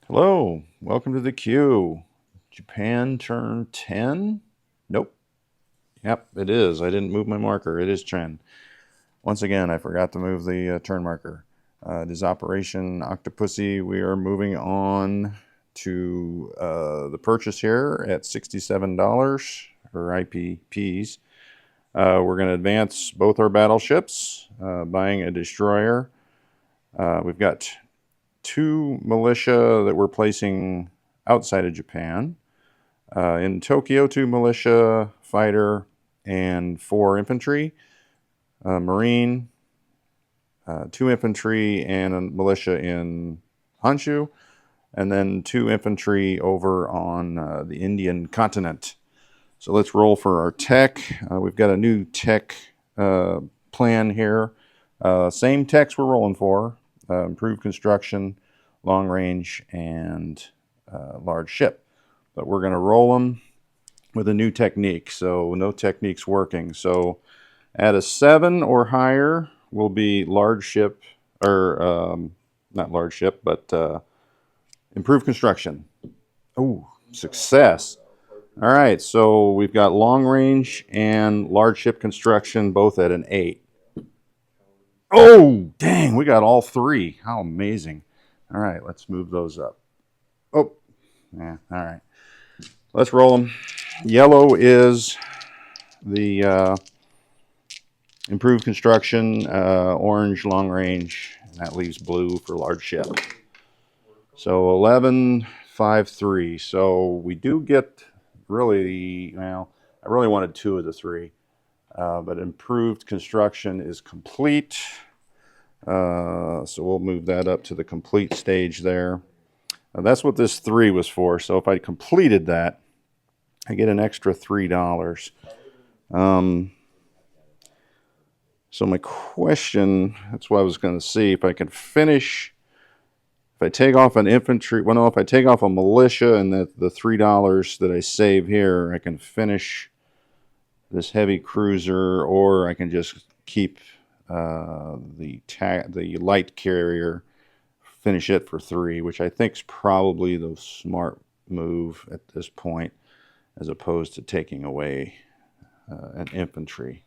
Hello, welcome to the queue. Japan turn 10? Nope. Yep, it is. I didn't move my marker. It is 10. Once again, I forgot to move the turn marker. It is Operation Octopussy. We are moving on to the purchase here at $67 for IPPs. We're going to advance both our battleships, buying a destroyer. We've got two militia that we're placing outside of Japan. In Tokyo, two militia, fighter, and four infantry. Marine, two infantry, and a militia in Honshu. And then two infantry over on the Indian continent. So let's roll for our tech. We've got a new tech plan here. Same techs we're rolling for. Improved construction, long range, and large ship. But we're going to roll them with a new technique. So no technique's working. So at a 7 or higher will be large ship, or not large ship, but improved construction. Oh, success. All right, so we've got long range and large ship construction both at an 8. Oh, dang, we got all three. How amazing. All right, let's move those up. Oh, yeah, all right. Let's roll them. Yellow is the improved construction, orange long range, and that leaves blue for large ship. So 11, 5, 3. So we do get really, well, I really wanted two of the three. But improved construction is complete. So we'll move that up to the complete stage there. That's what this 3 was for. So if I completed that, I get an extra $3. So my question, that's what I was going to see, if I can finish, if I take off an infantry, well, no, if I take off a militia and the $3 that I save here, I can finish this heavy cruiser, or I can just keep the light carrier, finish it for 3, which I think is probably the smart move at this point, as opposed to taking away an infantry.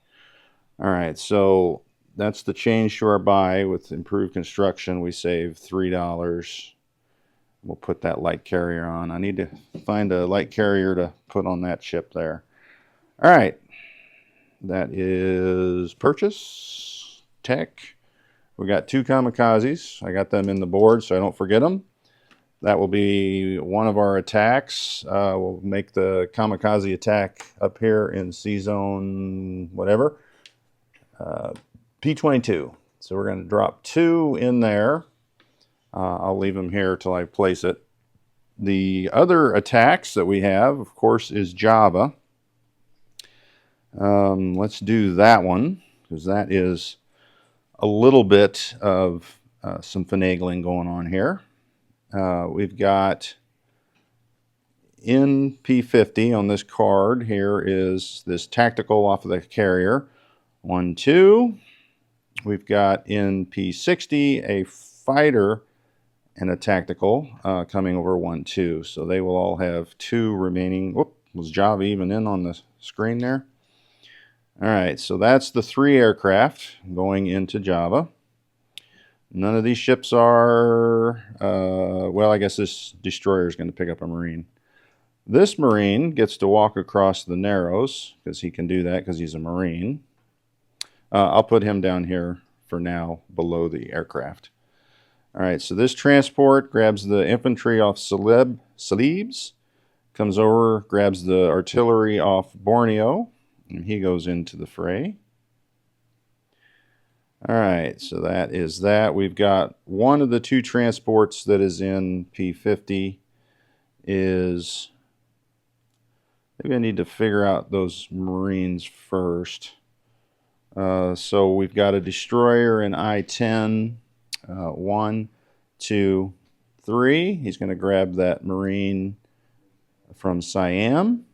All right, so that's the change to our buy. With improved construction, we save $3. We'll put that light carrier on. I need to find a light carrier to put on that ship there. All right, that is purchase, tech. We got 2 kamikazes. I got them in the board so I don't forget them. That will be one of our attacks. We'll make the kamikaze attack up here in C zone, whatever. P22. So we're going to drop 2 in there. I'll leave them here till I place it. The other attacks that we have, of course, is Java. Let's do that one, because that is a little bit of some finagling going on here. We've got in P50 on this card here is this tactical off of the carrier. 1, 2. We've got in P60 a fighter and a tactical coming over 1, 2. So they will all have 2 remaining. Whoop, was Java even in on the screen there? All right, so that's the 3 aircraft going into Java. None of these ships are, well, I guess this destroyer is going to pick up a Marine. This Marine gets to walk across the Narrows, because he can do that because he's a Marine. I'll put him down here for now below the aircraft. All right, so this transport grabs the infantry off Celebes, comes over, grabs the artillery off Borneo, and he goes into the fray. All right, so that is that. We've got one of the 2 transports that is in P50 is, maybe I need to figure out those Marines first. So we've got a destroyer in I-10, 1, 2, 3. He's going to grab that Marine from Siam.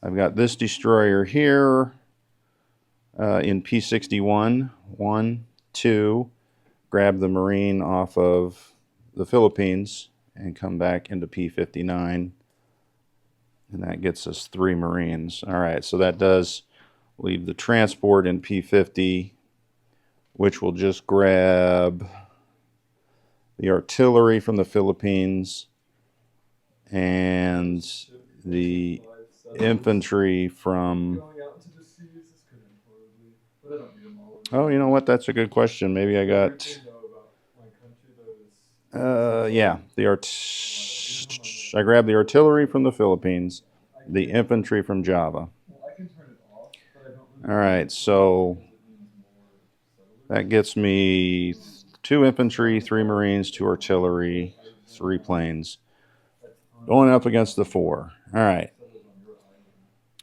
I've got this destroyer here in P61, 1, 2. Grab the Marine off of the Philippines and come back into P59. And that gets us 3 Marines. All right, so that does leave the transport in P50, which will just grab the artillery from the Philippines and the infantry from... Oh, you know what? That's a good question. Maybe I got... yeah, I grabbed the artillery from the Philippines, the infantry from Java. All right, so that gets me 2 infantry, 3 Marines, 2 artillery, 3 planes. Going up against the 4. All right.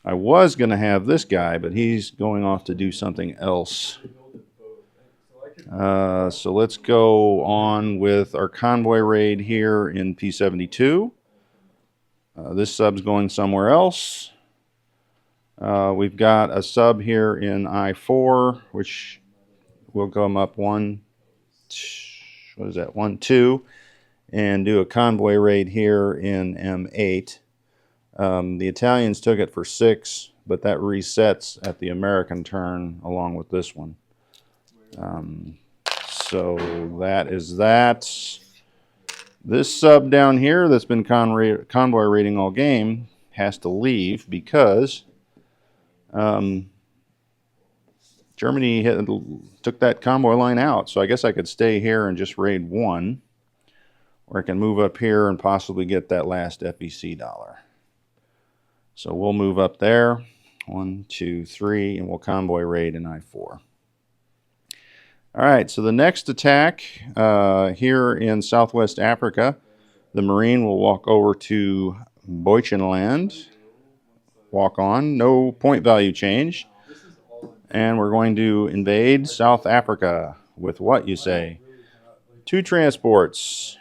I was going to have this guy, but he's going off to do something else. So let's go on with our convoy raid here in P72. This sub's going somewhere else. We've got a sub here in I4, which will come up 1, 2, and do a convoy raid here in M8. The Italians took it for 6, but that resets at the American turn along with this one. So that is that. This sub down here that's been convoy raiding all game has to leave because Germany took that convoy line out. So I guess I could stay here and just raid 1, or I can move up here and possibly get that last FEC dollar. So we'll move up there, 1, 2, 3, and we'll convoy raid in I4. All right, so the next attack here in Southwest Africa, the Marine will walk over to Buchenland, walk on, no point value change, and we're going to invade South Africa with what, you say? 2 transports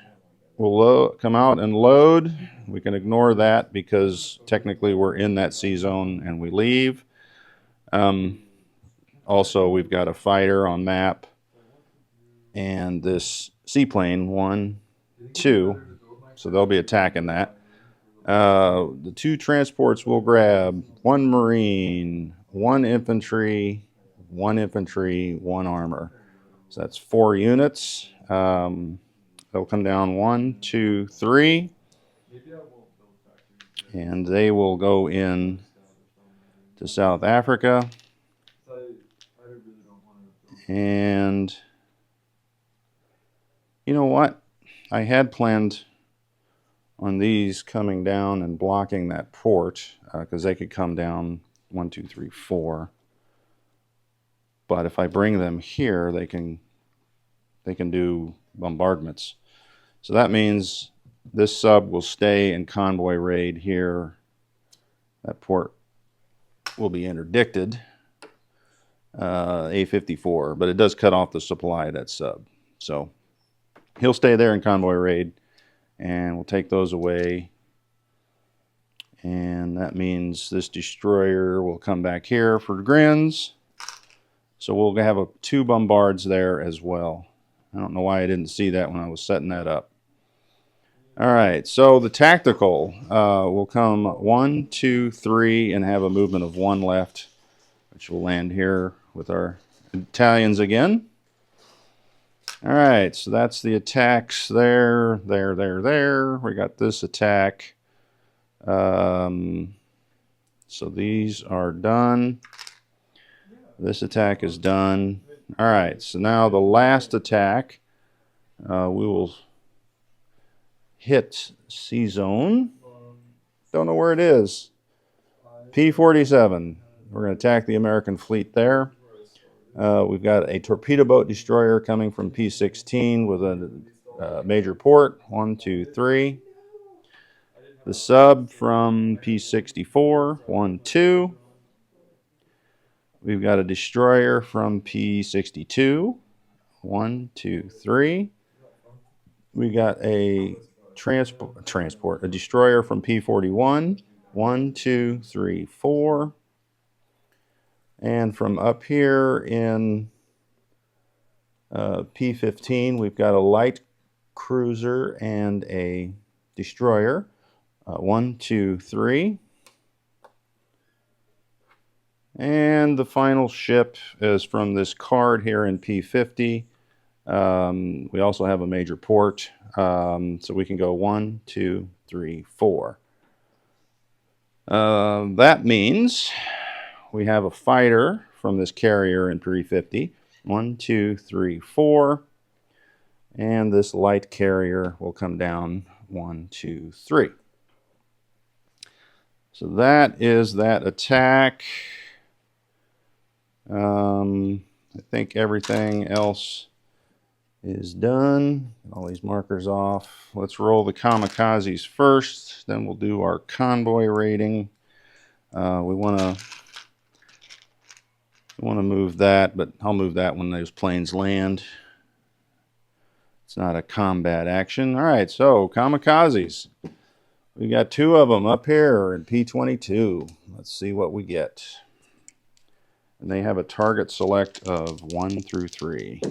will come out and load. We can ignore that because technically we're in that sea zone and we leave. Also, we've got a fighter on map and this seaplane, 1, 2, so they'll be attacking that. The 2 transports will grab 1 Marine, 1 infantry, 1 infantry, 1 armor. So that's 4 units. They'll come down 1, 2, 3, and they will go in to South Africa. And you know what? I had planned on these coming down and blocking that port because they could come down 1, 2, 3, 4. But if I bring them here, they can do bombardments. So that means this sub will stay in convoy raid here. That port will be interdicted, A54, but it does cut off the supply of that sub. So he'll stay there in convoy raid, and we'll take those away. And that means this destroyer will come back here for grins. So we'll have 2 bombards there as well. I don't know why I didn't see that when I was setting that up. All right, so the tactical will come 1, 2, 3, and have a movement of 1 left, which will land here with our Italians again. All right, so that's the attacks there. We got this attack. So these are done. This attack is done. All right, so now the last attack, we will hit C-Zone. Don't know where it is. P-47. We're going to attack the American fleet there. We've got a torpedo boat destroyer coming from P-16 with a major port. 1, 2, 3. The sub from P-64. 1, 2. We've got a destroyer from P-62. 1, 2, 3. We got a a destroyer from P-41. 1, 2, 3, 4. And from up here in P-15, we've got a light cruiser and a destroyer. 1, 2, 3. And the final ship is from this card here in P50. We also have a major port, so we can go 1, 2, 3, 4. That means we have a fighter from this carrier in P50. 1, 2, 3, 4. And this light carrier will come down 1, 2, 3. So that is that attack. I think everything else is done. All these markers off. Let's roll the kamikazes first. Then we'll do our convoy rating. We want to move that, but I'll move that when those planes land. It's not a combat action. All right, so kamikazes. We got 2 of them up here in P22. Let's see what we get. And they have a target select of 1 through 3.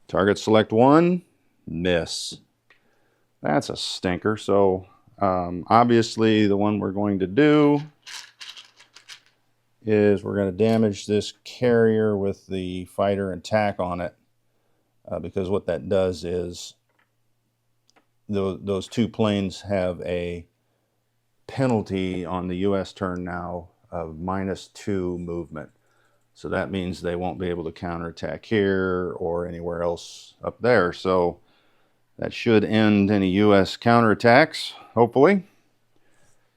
Target select 1, miss. That's a stinker. So obviously the one we're going to do is we're going to damage this carrier with the fighter and tack on it. Because what that does is those 2 planes have a penalty on the U.S. turn now of -2 movement. So that means they won't be able to counterattack here or anywhere else up there. So that should end any U.S. counterattacks, hopefully.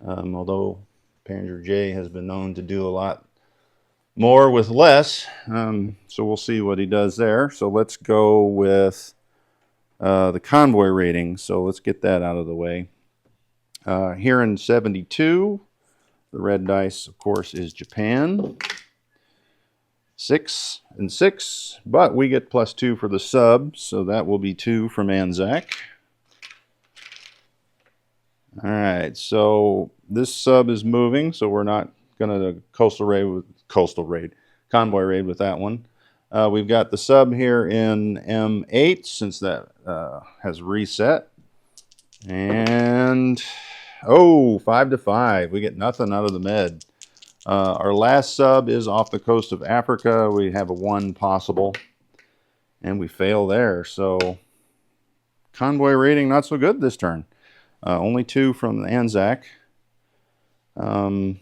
Although Panzer J has been known to do a lot more with less. So we'll see what he does there. So let's go with the convoy rating. So let's get that out of the way. Here in 72, the red dice, of course, is Japan. 6 and 6, but we get +2 for the sub, so that will be 2 from Anzac. All right, so this sub is moving, so we're not going to convoy raid with that one. We've got the sub here in M8 since that has reset. And, 5 to 5. We get nothing out of the med. Our last sub is off the coast of Africa. We have a 1 possible, and we fail there. So convoy rating not so good this turn. Only 2 from the Anzac. But,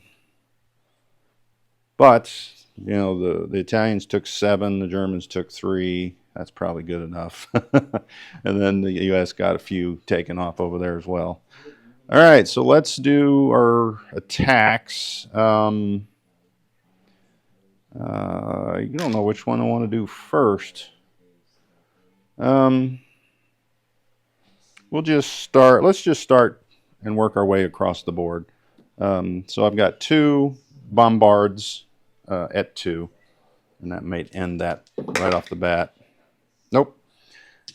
you know, the Italians took 7, the Germans took 3. That's probably good enough. And then the U.S. got a few taken off over there as well. All right, so let's do our attacks. You don't know which one I want to do first. We'll just start. Let's just start and work our way across the board. So I've got 2 bombards at 2, and that might end that right off the bat. Nope.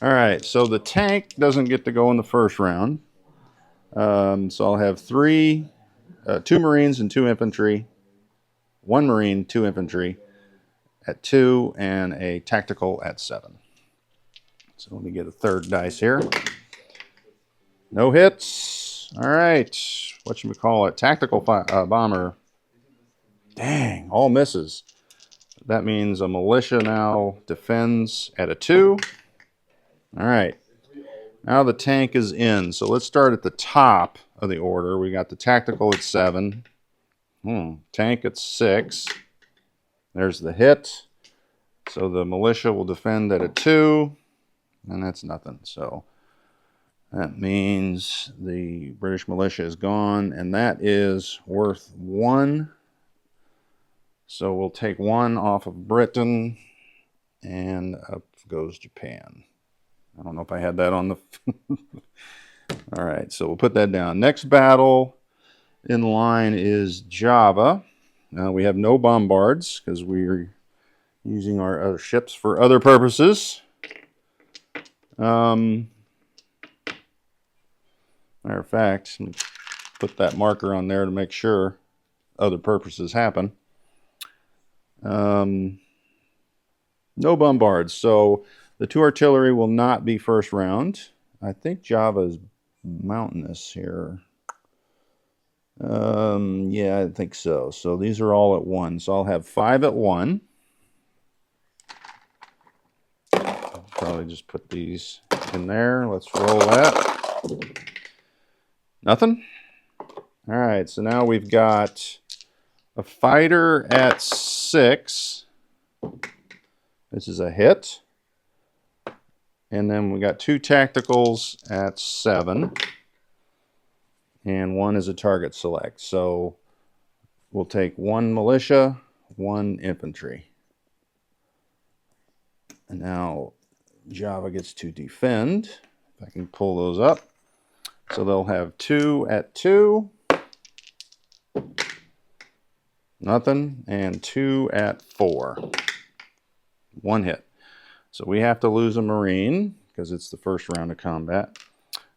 All right, so the tank doesn't get to go in the first round. So I'll have 2 Marines and 2 infantry, 1 Marine, 2 infantry at 2, and a tactical at 7. So let me get a third dice here. No hits. All right, whatchamacallit, tactical bomber. Dang, all misses. That means a militia now defends at a 2. All right. Now the tank is in, so let's start at the top of the order. We got the tactical at 7, tank at 6. There's the hit. So the militia will defend at a 2, and that's nothing. So that means the British militia is gone, and that is worth 1. So we'll take 1 off of Britain, and up goes Japan. I don't know if I had that on the... All right, so we'll put that down. Next battle in line is Java. Now we have no bombards because we're using our other ships for other purposes. Matter of fact, let me put that marker on there to make sure other purposes happen. No bombards. So The 2 artillery will not be first round. I think Java's mountainous here. Yeah, I think so. So these are all at 1. So I'll have 5 at 1. I'll probably just put these in there. Let's roll that. Nothing? All right, so now we've got a fighter at 6. This is a hit. And then we got 2 tacticals at 7. And 1 is a target select. So we'll take 1 militia, 1 infantry. And now Java gets to defend. If I can pull those up. So they'll have 2 at 2. Nothing. And 2 at 4. 1 hit. So we have to lose a Marine because it's the first round of combat.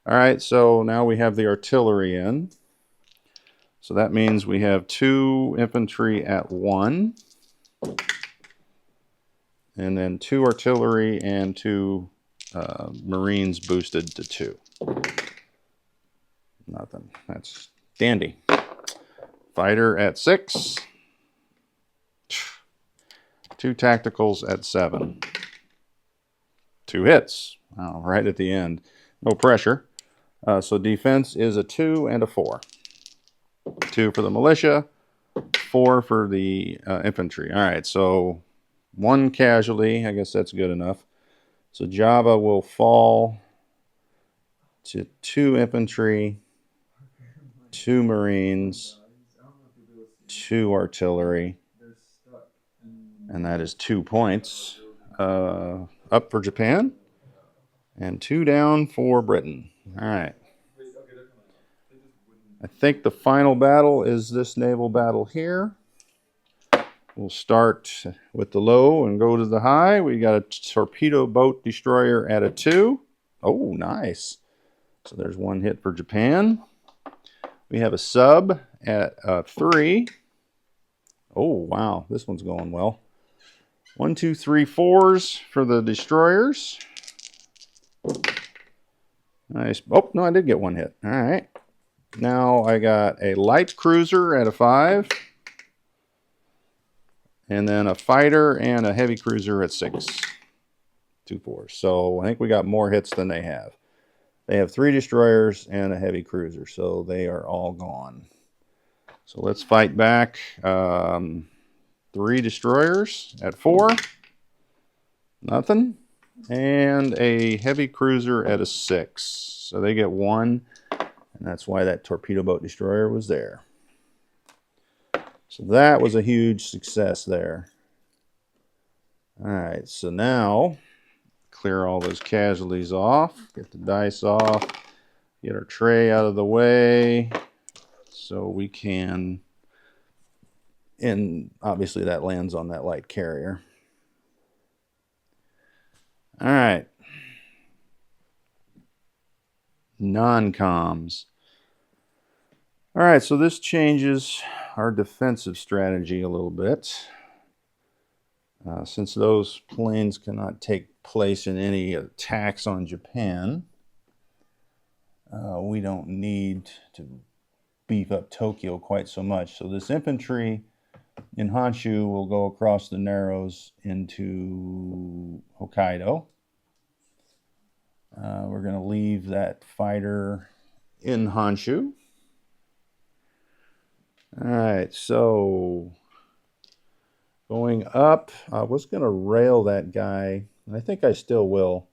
All right, so now we have the artillery in. So that means we have 2 infantry at 1. And then 2 artillery and 2 Marines boosted to 2. Nothing. That's dandy. Fighter at 6. 2 tacticals at 7. 2 hits. Wow, right at the end. No pressure. So defense is a 2 and a 4. 2 for the militia, 4 for the infantry. All right, so 1 casualty. I guess that's good enough. So Java will fall to 2 infantry, 2 Marines, 2 artillery, and that is 2 points. Up for Japan, and 2 down for Britain. All right. I think the final battle is this naval battle here. We'll start with the low and go to the high. We got a torpedo boat destroyer at a 2. Oh, nice. So there's 1 hit for Japan. We have a sub at a 3. Oh, wow. This one's going well. 1, 2, 3, 4s for the destroyers. Nice. Oh, no, I did get 1 hit. All right. Now I got a light cruiser at a 5. And then a fighter and a heavy cruiser at 6. 2 4s. So I think we got more hits than they have. They have 3 destroyers and a heavy cruiser, so they are all gone. So let's fight back. 3 destroyers at 4. Nothing. And a heavy cruiser at a 6. So they get 1. And that's why that torpedo boat destroyer was there. So that was a huge success there. All right, so now clear all those casualties off. Get the dice off. Get our tray out of the way. So we can... And obviously that lands on that light carrier. All right. Non-coms. All right, so this changes our defensive strategy a little bit. Since those planes cannot take place in any attacks on Japan, we don't need to beef up Tokyo quite so much. So this infantry in Honshu will go across the Narrows into Hokkaido. We're going to leave that fighter in Honshu. All right, so going up, I was going to rail that guy, and I think I still will.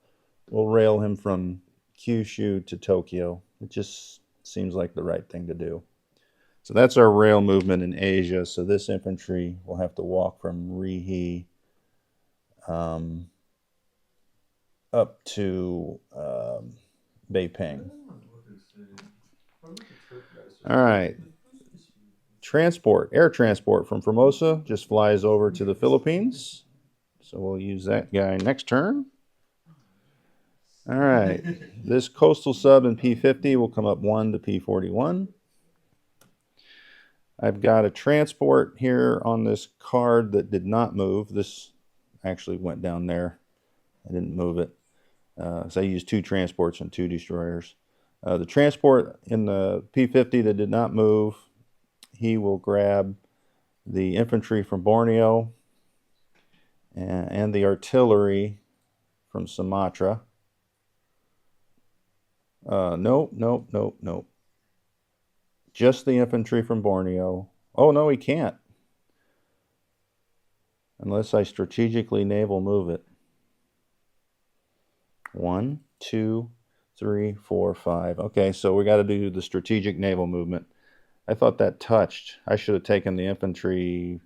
We'll rail him from Kyushu to Tokyo. It just seems like the right thing to do. So that's our rail movement in Asia. So this infantry will have to walk from Rihe up to Beiping. All right. Transport, air transport from Formosa just flies over to the Philippines. So we'll use that guy next turn. All right. This coastal sub in P50 will come up 1 to P41. I've got a transport here on this card that did not move. This actually went down there I didn't move it. So I used 2 transports and 2 destroyers. The transport in the P-50 that did not move, he will grab the infantry from Borneo and the artillery from Sumatra. Nope, nope, nope, nope. Just the infantry from Borneo. Oh, no, he can't. Unless I strategically naval move it. 1, 2, 3, 4, 5. Okay, so we got to do the strategic naval movement. I thought that touched. I should have taken the infantry,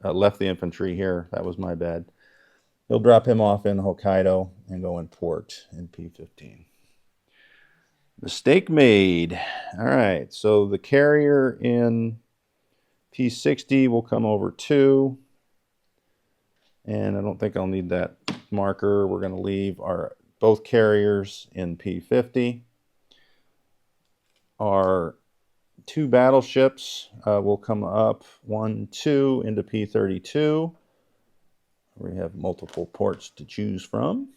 left the infantry here. That was my bad. He'll drop him off in Hokkaido and go in port in P-15. Mistake made. All right, so the carrier in P-60 will come over 2. And I don't think I'll need that marker. We're going to leave our both carriers in P-50. Our 2 battleships will come up 1, 2 into P-32. We have multiple ports to choose from.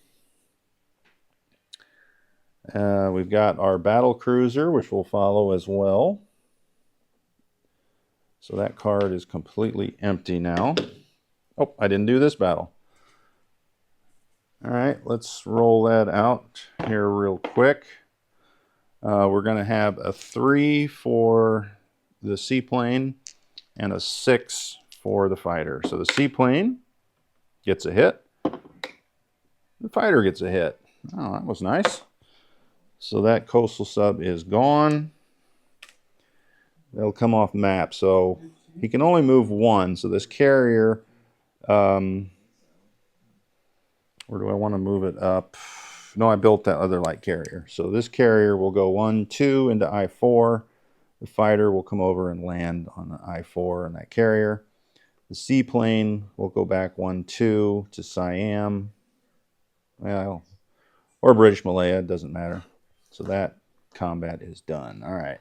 We've got our battle cruiser, which will follow as well. So that card is completely empty now. Oh, I didn't do this battle. All right, let's roll that out here real quick. We're going to have a 3 for the seaplane and a 6 for the fighter. So the seaplane gets a hit. The fighter gets a hit. Oh, that was nice. So that coastal sub is gone. They'll come off map. So he can only move 1. So this carrier, where do I want to move it up? No, I built that other light carrier. So this carrier will go 1, 2 into I-4. The fighter will come over and land on the I-4 in that carrier. The seaplane will go back 1, 2 to Siam. Well, or British Malaya, it doesn't matter. So that combat is done. All right.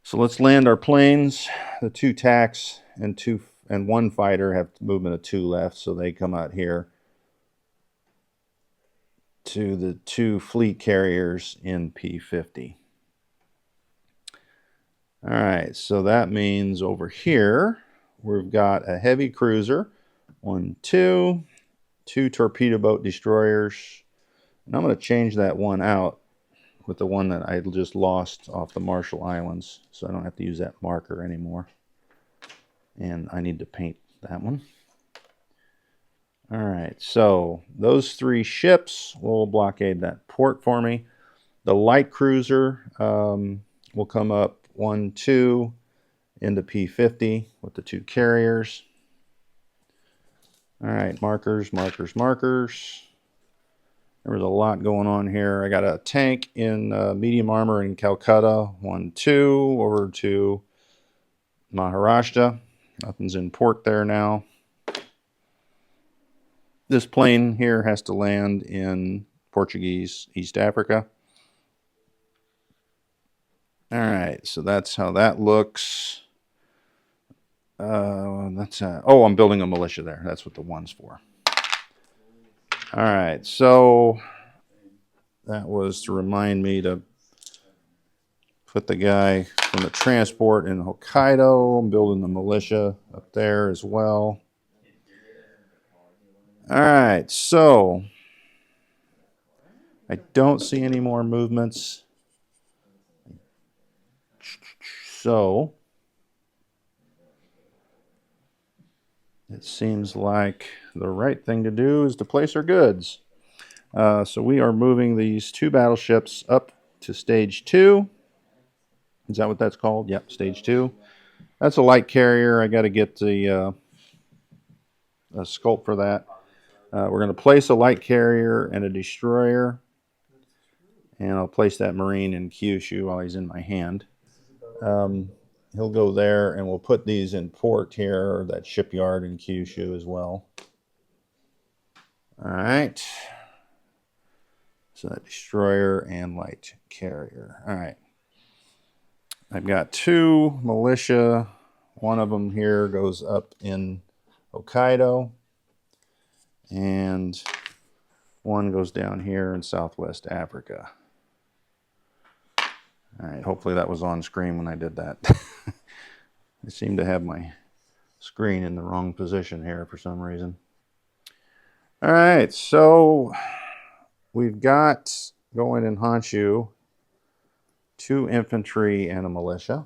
So let's land our planes. The 2 tacks and 1 fighter have movement of 2 left, so they come out here to the 2 fleet carriers in P-50. All right, so that means over here we've got a heavy cruiser, 1, 2, 2 torpedo boat destroyers, and I'm going to change that one out with the one that I just lost off the Marshall Islands, so I don't have to use that marker anymore. And I need to paint that one. All right, so those 3 ships will blockade that port for me. The light cruiser will come up 1, 2 into P-50 with the 2 carriers. All right, markers, markers, markers. There was a lot going on here. I got a tank in medium armor in Calcutta, 1, 2, over to Maharashtra. Nothing's in port there now. This plane here has to land in Portuguese East Africa. All right, so that's how that looks. Oh, I'm building a militia there. That's what the 1's for. All right, so that was to remind me to put the guy from the transport in Hokkaido. I'm building the militia up there as well. All right, so I don't see any more movements. So it seems like the right thing to do is to place our goods. So we are moving these 2 battleships up to stage 2. Is that what that's called? Yep, stage 2. That's a light carrier. I got to get the sculpt for that. We're going to place a light carrier and a destroyer. And I'll place that Marine in Kyushu while he's in my hand. He'll go there, and we'll put these in port here, or that shipyard in Kyushu as well. All right. So that destroyer and light carrier. All right. I've got 2 militia. One of them here goes up in Hokkaido. and one goes down here in Southwest Africa. All right, hopefully that was on screen when I did that. I seem to have my screen in the wrong position here for some reason. All right, so we've got going in Honshu 2 infantry and a militia.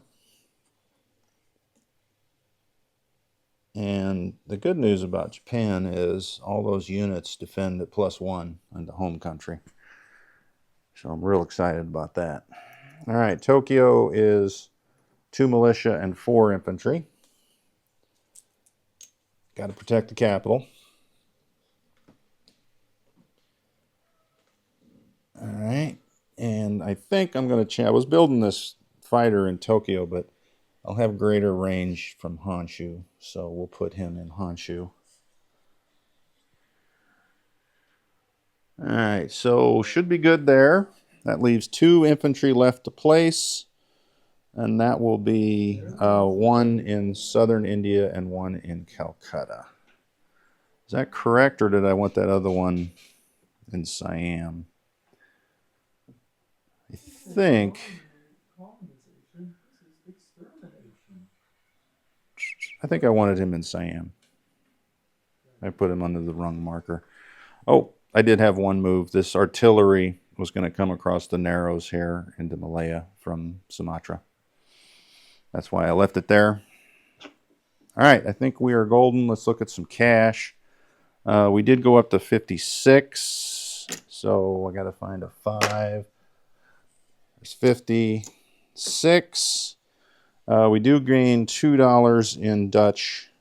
And the good news about Japan is all those units defend at +1 in the home country. So I'm real excited about that. All right, Tokyo is 2 militia and 4 infantry. Got to protect the capital. All right, and I think I'm going to I was building this fighter in Tokyo, but I'll have greater range from Honshu, so we'll put him in Honshu. All right, so should be good there. That leaves 2 infantry left to place, and that will be 1 in southern India and 1 in Calcutta. Is that correct, or did I want that other one in Siam? I think I wanted him in Siam. I put him under the wrong marker. Oh, I did have one move. This artillery was going to come across the Narrows here into Malaya from Sumatra. That's why I left it there. All right, I think we are golden. Let's look at some cash. We did go up to 56, so I got to find a 5. There's 56. We do gain $2 in Dutch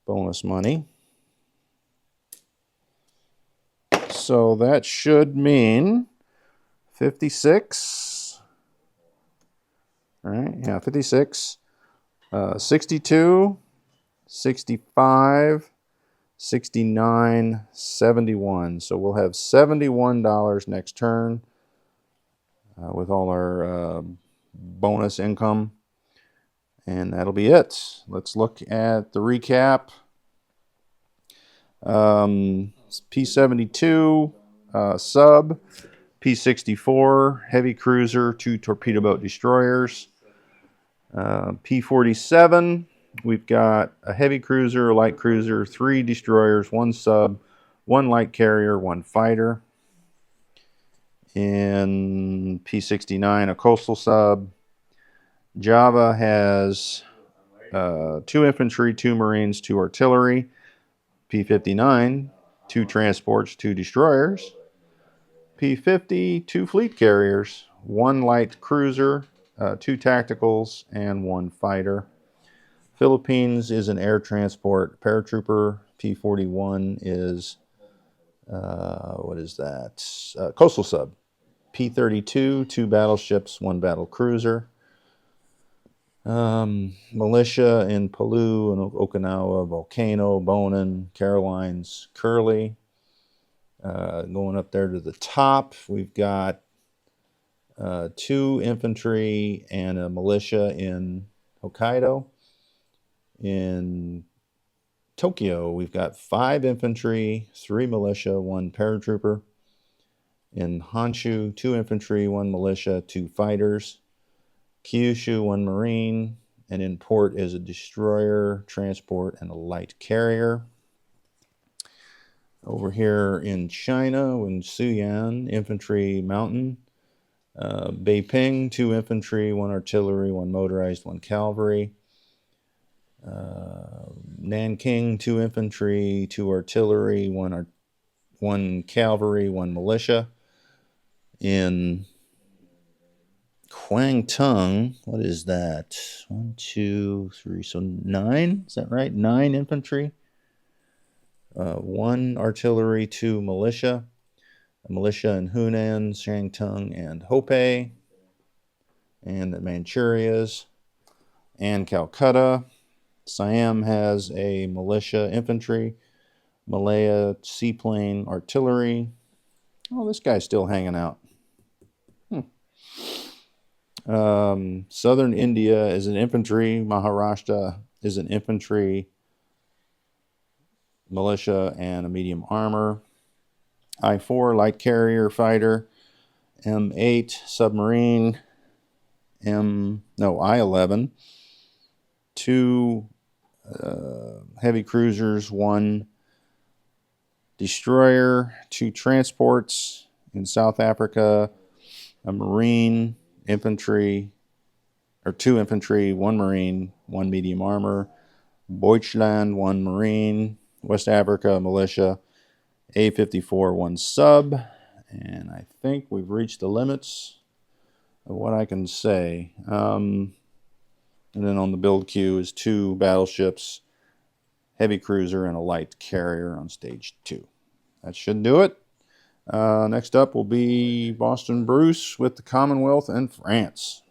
bonus money. So that should mean 56. All right, yeah, 56. 62, 65, 69, 71. So we'll have $71 next turn with all our bonus income. And that'll be it. Let's look at the recap. P-72 sub, P-64 heavy cruiser, 2 torpedo boat destroyers. P-47, we've got a heavy cruiser, a light cruiser, 3 destroyers, 1 sub, 1 light carrier, 1 fighter. In P-69, a coastal sub. Java has 2 infantry, 2 marines, 2 artillery. P-59, 2 transports, 2 destroyers. P-50, 2 fleet carriers, 1 light cruiser, 2 tacticals, and 1 fighter. Philippines is an air transport paratrooper. P-41 is, what is that? Coastal sub. P-32, 2 battleships, 1 battle cruiser. Militia in Palau and Okinawa, Volcano, Bonin, Carolines, Curly. Going up there to the top, we've got 2 infantry and a militia in Hokkaido. In Tokyo, we've got 5 infantry, 3 militia, 1 paratrooper. In Honshu, 2 infantry, 1 militia, 2 fighters. Kyushu, 1 marine. And in port is a destroyer, transport, and a light carrier. Over here in China, in Suyan, infantry mountain. Beiping, 2 infantry, 1 artillery, 1 motorized, 1 cavalry. Nanking, 2 infantry, 2 artillery, 1 cavalry, 1 militia. In Kwangtung, what is that? 1, 2, 3, so 9, is that right? 9 infantry, 1 artillery, 2 militia. A militia in Hunan, Shantung, and Hopei, and the Manchurias, and Calcutta. Siam has a militia infantry, Malaya seaplane artillery. Oh, this guy's still hanging out. Southern India is an infantry. Maharashtra is an infantry. militia and a medium armor. I-4 light carrier fighter. M8 submarine. I-11. 2 heavy cruisers, 1 destroyer, 2 transports in South Africa, a marine, infantry, or 2 infantry, 1 marine, 1 medium armor, Deutschland, 1 marine, West Africa, militia, A-54, 1 sub, and I think we've reached the limits of what I can say. And then on the build queue is 2 battleships, heavy cruiser, and a light carrier on stage 2. That should do it. Next up will be Boston Bruce with the Commonwealth and France.